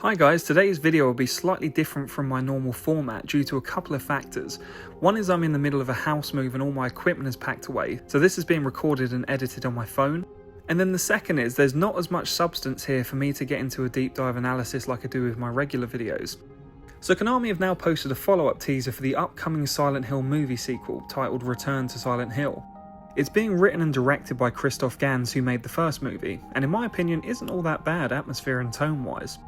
Hi guys, today's video will be slightly different from my normal format due to a couple of factors. One is I'm in the middle of a house move and all my equipment is packed away, so this is being recorded and edited on my phone. And then the second is there's not as much substance here for me to get into a deep dive analysis like I do with my regular videos. So Konami have now posted a follow-up teaser for the upcoming Silent Hill movie sequel titled Return to Silent Hill. It's being written and directed by Christoph Gans, who made the first movie, and in my opinion isn't all that bad atmosphere and tone-wise.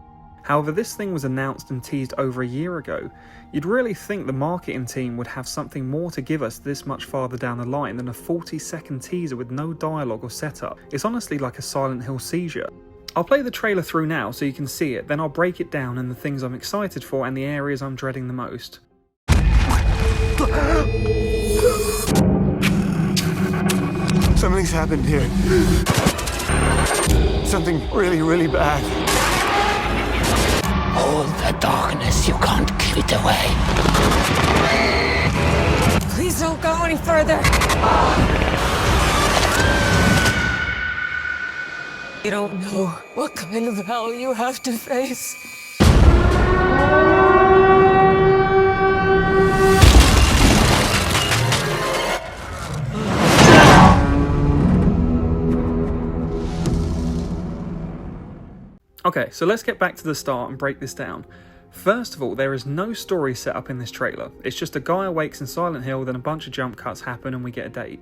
However, this thing was announced and teased over a year ago. You'd really think the marketing team would have something more to give us this much farther down the line than a 40-second teaser with no dialogue or setup. It's honestly like a Silent Hill seizure. I'll play the trailer through now so you can see it, then I'll break it down and the things I'm excited for and the areas I'm dreading the most. Something's happened here. Something really bad. Hold the darkness, you can't keep it away. Please don't go any further. You don't know what kind of hell you have to face. Okay, so let's get back to the start and break this down. First of all, there is no story set up in this trailer. It's just a guy awakes in Silent Hill, then a bunch of jump cuts happen and we get a date.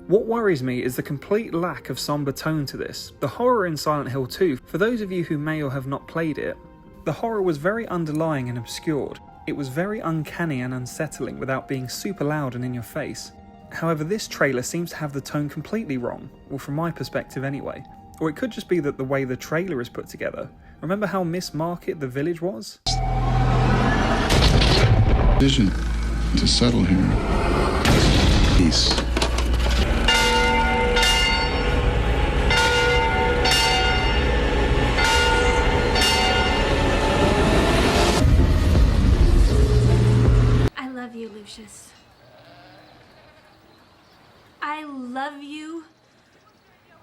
What worries me is the complete lack of somber tone to this. The horror in Silent Hill 2, for those of you who may or have not played it, the horror was very underlying and obscured. It was very uncanny and unsettling without being super loud and in your face. However, this trailer seems to have the tone completely wrong, well from my perspective anyway. Or it could just be that the way the trailer is put together. Remember how mismarket the village was? Vision to settle here. Peace. I love you, Lucius. I love you.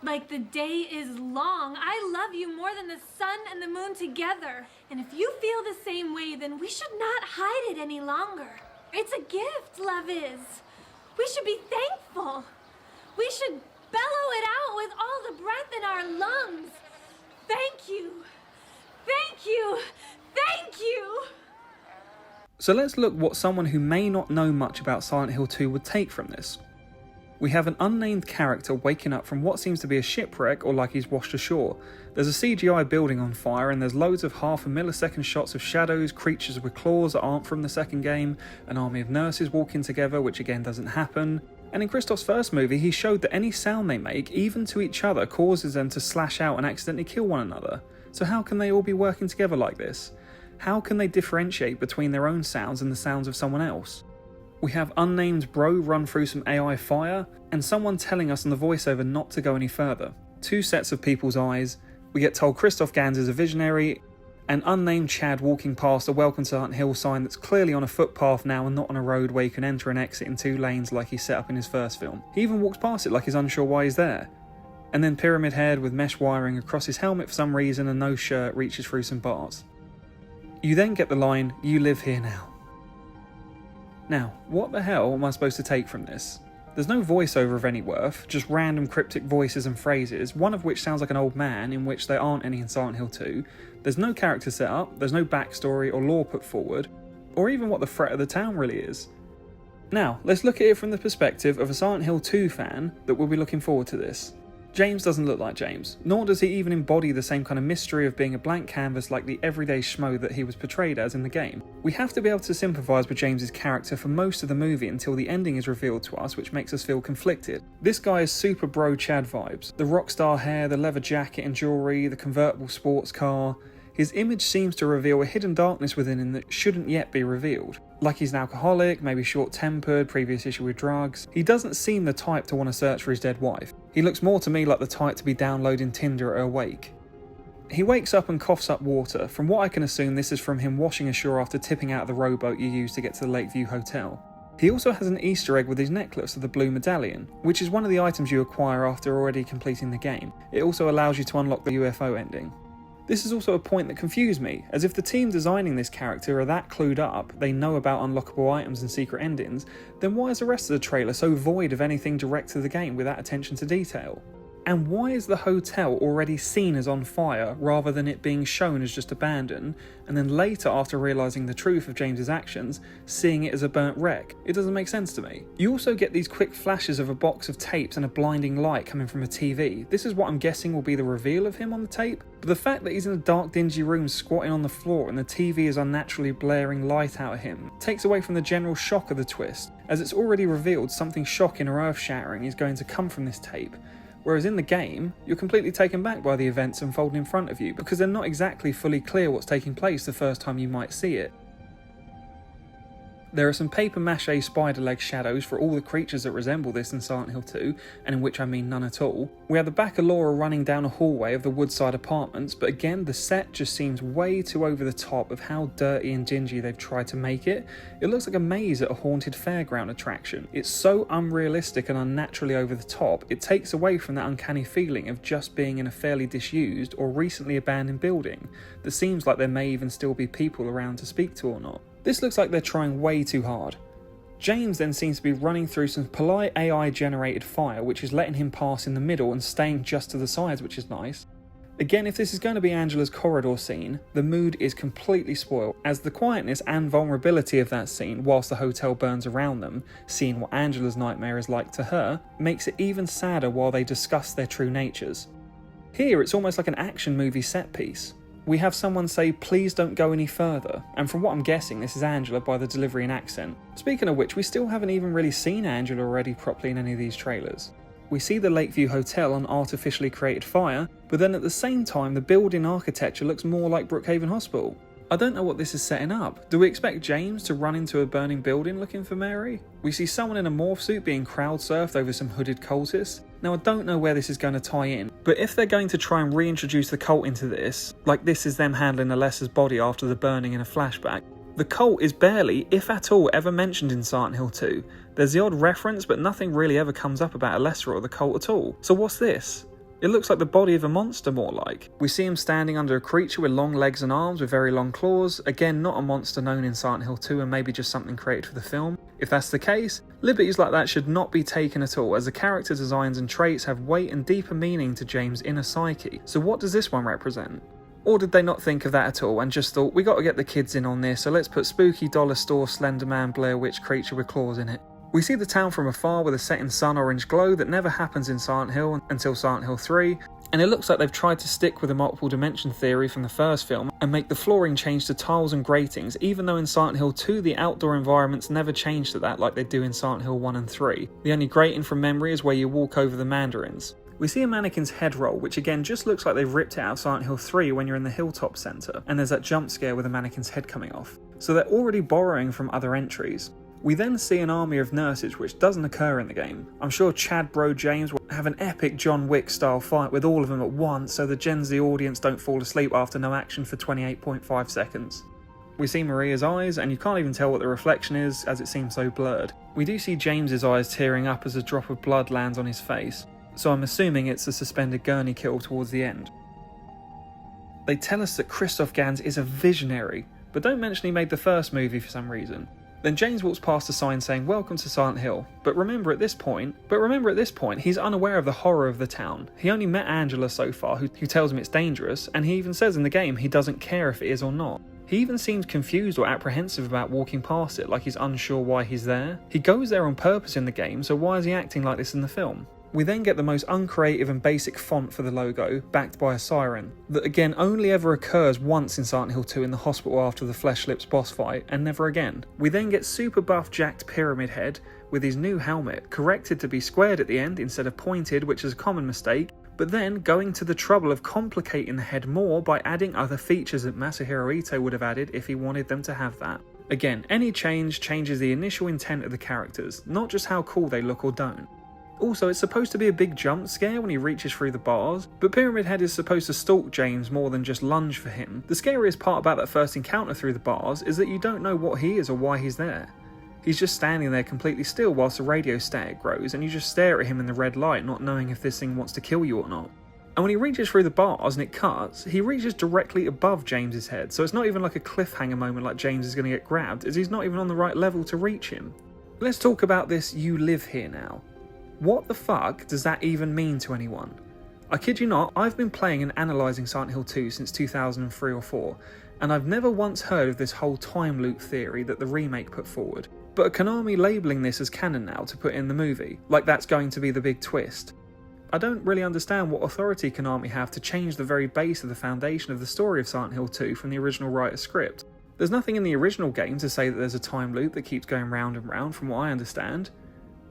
Like the day is long. I love you more than the sun and the moon together. And if you feel the same way, then we should not hide it any longer. It's a gift, love is. We should be thankful. We should bellow it out with all the breath in our lungs. Thank you. Thank you. Thank you. So let's look what someone who may not know much about Silent Hill 2 would take from this. We have an unnamed character waking up from what seems to be a shipwreck or like he's washed ashore. There's a CGI building on fire and there's loads of half a millisecond shots of shadows, creatures with claws that aren't from the second game, an army of nurses walking together, which again doesn't happen. And in Christoph's first movie, he showed that any sound they make, even to each other, causes them to slash out and accidentally kill one another. So how can they all be working together like this? How can they differentiate between their own sounds and the sounds of someone else? We have unnamed bro run through some AI fire, and someone telling us in the voiceover not to go any further. Two sets of people's eyes, we get told Christoph Gans is a visionary, and unnamed Chad walking past a Welcome to Silent Hill sign that's clearly on a footpath now and not on a road where you can enter and exit in 2 lanes like he set up in his first film. He even walks past it like he's unsure why he's there. And then Pyramid Head with mesh wiring across his helmet for some reason and no shirt reaches through some bars. You then get the line, "You live here now." Now, what the hell am I supposed to take from this? There's no voiceover of any worth, just random cryptic voices and phrases, one of which sounds like an old man, in which there aren't any in Silent Hill 2. There's no character set up, there's no backstory or lore put forward, or even what the threat of the town really is. Now, let's look at it from the perspective of a Silent Hill 2 fan that will be looking forward to this. James doesn't look like James, nor does he even embody the same kind of mystery of being a blank canvas like the everyday schmo that he was portrayed as in the game. We have to be able to sympathise with James's character for most of the movie until the ending is revealed to us, which makes us feel conflicted. This guy is super bro Chad vibes. The rock star hair, the leather jacket and jewellery, the convertible sports car. His image seems to reveal a hidden darkness within him that shouldn't yet be revealed. Like he's an alcoholic, maybe short-tempered, previous issue with drugs. He doesn't seem the type to want to search for his dead wife. He looks more to me like the type to be downloading Tinder at a wake. He wakes up and coughs up water. From what I can assume, this is from him washing ashore after tipping out of the rowboat you used to get to the Lakeview Hotel. He also has an Easter egg with his necklace of the blue medallion, which is one of the items you acquire after already completing the game. It also allows you to unlock the UFO ending. This is also a point that confused me, as if the team designing this character are that clued up, they know about unlockable items and secret endings, then why is the rest of the trailer so void of anything direct to the game with that attention to detail? And why is the hotel already seen as on fire rather than it being shown as just abandoned, and then later, after realising the truth of James's actions, seeing it as a burnt wreck? It doesn't make sense to me. You also get these quick flashes of a box of tapes and a blinding light coming from a TV. This is what I'm guessing will be the reveal of him on the tape, but the fact that he's in a dark, dingy room squatting on the floor and the TV is unnaturally blaring light out at him takes away from the general shock of the twist, as it's already revealed something shocking or earth-shattering is going to come from this tape. Whereas in the game, you're completely taken back by the events unfolding in front of you because they're not exactly fully clear what's taking place the first time you might see it. There are some paper mache spider leg shadows for all the creatures that resemble this in Silent Hill 2, and in which I mean none at all. We have the back of Laura running down a hallway of the Woodside apartments, but again the set just seems way too over the top of how dirty and dingy they've tried to make it. It looks like a maze at a haunted fairground attraction. It's so unrealistic and unnaturally over the top, it takes away from that uncanny feeling of just being in a fairly disused or recently abandoned building that seems like there may even still be people around to speak to or not. This looks like they're trying way too hard. James then seems to be running through some polite AI generated fire which is letting him pass in the middle and staying just to the sides, which is nice. Again, if this is going to be Angela's corridor scene, the mood is completely spoiled, as the quietness and vulnerability of that scene whilst the hotel burns around them, seeing what Angela's nightmare is like to her, makes it even sadder while they discuss their true natures. Here it's almost like an action movie set piece. We have someone say, "Please don't go any further," and from what I'm guessing this is Angela by the delivery and accent. Speaking of which, we still haven't even really seen Angela already properly in any of these trailers. We see the Lakeview Hotel on artificially created fire, but then at the same time the building architecture looks more like Brookhaven Hospital. I don't know what this is setting up. Do we expect James to run into a burning building looking for Mary? We see someone in a morph suit being crowd surfed over some hooded cultists. Now I don't know where this is going to tie in, but if they're going to try and reintroduce the cult into this, like this is them handling Alessa's body after the burning in a flashback, the cult is barely, if at all, ever mentioned in Silent Hill 2. There's the odd reference, but nothing really ever comes up about Alessa or the cult at all. So what's this? It looks like the body of a monster more like. We see him standing under a creature with long legs and arms with very long claws. Again, not a monster known in Silent Hill 2 and maybe just something created for the film. If that's the case, liberties like that should not be taken at all, as the character designs and traits have weight and deeper meaning to James' inner psyche. So what does this one represent? Or did they not think of that at all and just thought, we got to get the kids in on this, so let's put spooky dollar store Slenderman Blair Witch creature with claws in it. We see the town from afar with a setting sun orange glow that never happens in Silent Hill until Silent Hill 3, and it looks like they've tried to stick with the multiple dimension theory from the first film and make the flooring change to tiles and gratings, even though in Silent Hill 2 the outdoor environments never change to that like they do in Silent Hill 1 and 3. The only grating from memory is where you walk over the mandarins. We see a mannequin's head roll, which again just looks like they've ripped it out of Silent Hill 3 when you're in the hilltop centre, and there's that jump scare with the mannequin's head coming off. So they're already borrowing from other entries. We then see an army of nurses which doesn't occur in the game. I'm sure Chad Bro James will have an epic John Wick style fight with all of them at once so the Gen Z audience don't fall asleep after no action for 28.5 seconds. We see Maria's eyes and you can't even tell what the reflection is as it seems so blurred. We do see James's eyes tearing up as a drop of blood lands on his face, so I'm assuming it's a suspended gurney kill towards the end. They tell us that Christoph Gans is a visionary, but don't mention he made the first movie for some reason. Then James walks past a sign saying, "Welcome to Silent Hill," but remember at this point, he's unaware of the horror of the town. He only met Angela so far, who tells him it's dangerous, and he even says in the game he doesn't care if it is or not. He even seems confused or apprehensive about walking past it, like he's unsure why he's there. He goes there on purpose in the game, so why is he acting like this in the film? We then get the most uncreative and basic font for the logo, backed by a siren, that again only ever occurs once in Silent Hill 2 in the hospital after the Flesh Lips boss fight, and never again. We then get super buff jacked Pyramid Head with his new helmet, corrected to be squared at the end instead of pointed, which is a common mistake, but then going to the trouble of complicating the head more by adding other features that Masahiro Ito would have added if he wanted them to have that. Again, any change changes the initial intent of the characters, not just how cool they look or don't. Also, it's supposed to be a big jump scare when he reaches through the bars, but Pyramid Head is supposed to stalk James more than just lunge for him. The scariest part about that first encounter through the bars is that you don't know what he is or why he's there. He's just standing there completely still whilst the radio static grows, and you just stare at him in the red light, not knowing if this thing wants to kill you or not. And when he reaches through the bars and it cuts, he reaches directly above James's head, so it's not even like a cliffhanger moment like James is going to get grabbed, as he's not even on the right level to reach him. Let's talk about this "you live here now." What the fuck does that even mean to anyone? I kid you not, I've been playing and analysing Silent Hill 2 since 2003 or 4, and I've never once heard of this whole time loop theory that the remake put forward. But are Konami labelling this as canon now to put in the movie, like that's going to be the big twist? I don't really understand what authority Konami have to change the very base of the foundation of the story of Silent Hill 2 from the original writer's script. There's nothing in the original game to say that there's a time loop that keeps going round and round from what I understand.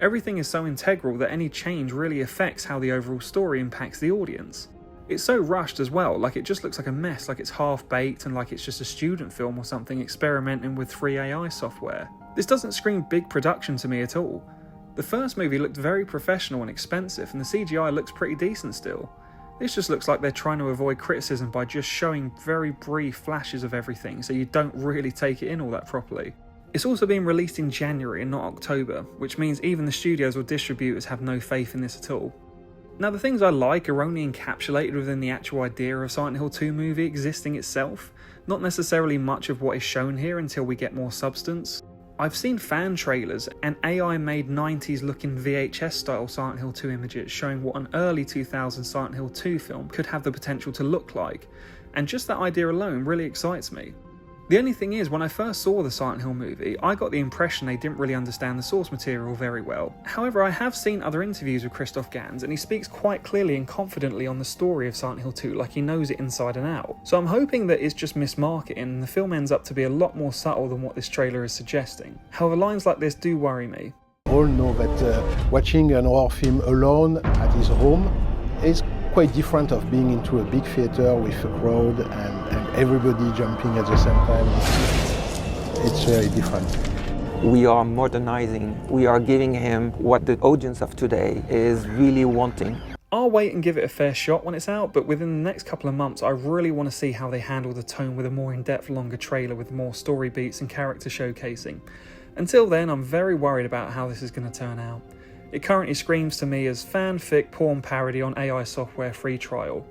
Everything is so integral that any change really affects how the overall story impacts the audience. It's so rushed as well, like it just looks like a mess, like it's half-baked and like it's just a student film or something experimenting with free AI software. This doesn't scream big production to me at all. The first movie looked very professional and expensive, and the CGI looks pretty decent still. This just looks like they're trying to avoid criticism by just showing very brief flashes of everything, so you don't really take it in all that properly. It's also being released in January and not October, which means even the studios or distributors have no faith in this at all. Now, the things I like are only encapsulated within the actual idea of Silent Hill 2 movie existing itself, not necessarily much of what is shown here until we get more substance. I've seen fan trailers and AI-made 90s looking VHS style Silent Hill 2 images showing what an early 2000s Silent Hill 2 film could have the potential to look like, and just that idea alone really excites me. The only thing is, when I first saw the Silent Hill movie, I got the impression they didn't really understand the source material very well. However, I have seen other interviews with Christoph Gans, and he speaks quite clearly and confidently on the story of Silent Hill 2 like he knows it inside and out. So I'm hoping that it's just mismarketing and the film ends up to be a lot more subtle than what this trailer is suggesting. However, lines like this do worry me. All know that watching an horror film alone at his home is quite different of being into a big theater with a crowd and everybody jumping at the same time. It's very different. We are modernizing, we are giving him what the audience of today is really wanting. I'll wait and give it a fair shot when it's out, but within the next couple of months I really want to see how they handle the tone with a more in-depth longer trailer with more story beats and character showcasing. Until then, I'm very worried about how this is going to turn out. It currently screams to me as fanfic porn parody on AI software free trial.